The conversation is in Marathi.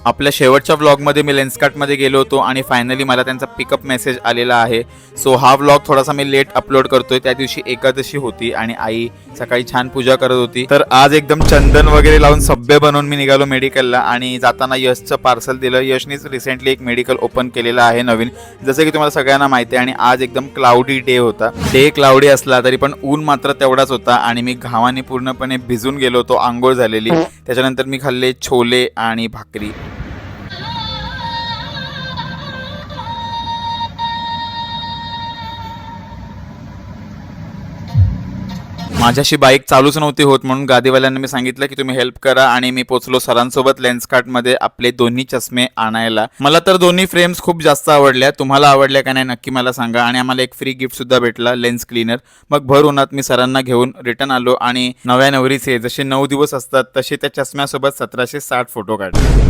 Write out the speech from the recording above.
आपल्या शेवटच्या व्लॉगमध्ये मी लेन्सकार्टमध्ये गेलो होतो आणि फायनली मला त्यांचा पिकअप मेसेज आलेला आहे. सो हा व्लॉग थोडासा मी लेट अपलोड करतोय. त्या दिवशी एकादशी होती आणि आई सकाळी छान पूजा करत होती. तर आज एकदम चंदन वगैरे लावून सभ्य बनवून मी निघालो मेडिकलला आणि जाताना यशचं पार्सल दिलं. यशनीच रिसेंटली एक मेडिकल ओपन केलेलं आहे नवीन, जसं की तुम्हाला सगळ्यांना माहिती आहे. आणि आज एकदम क्लाउडी डे होता. डे क्लाउडी असला तरी पण ऊन मात्र तेवढाच होता आणि मी घामाने पूर्णपणे भिजून गेलो होतो, आंघोळ झालेली. त्याच्यानंतर मी खाल्ले छोले आणि भाकरी. माझ्याशी बाईक चालूच नव्हती होत, म्हणून गादीवाल्यांना मी सांगितलं की तुम्ही हेल्प करा आणि मी पोचलो सरांसोबत लेन्सकार्टमध्ये आपले दोन्ही चष्मे आणायला. मला तर दोन्ही फ्रेम्स खूप जास्त आवडल्या. तुम्हाला आवडल्या का नाही नक्की मला सांगा. आणि आम्हाला एक फ्री गिफ्ट सुद्धा भेटला, लेन्स क्लीनर. मग भर उन्हात मी सरांना घेऊन रिटर्न आलो आणि नव्या नवरीचे जसे 9 दिवस असतात तसे त्या चष्म्यासोबत 1760 फोटो काढले.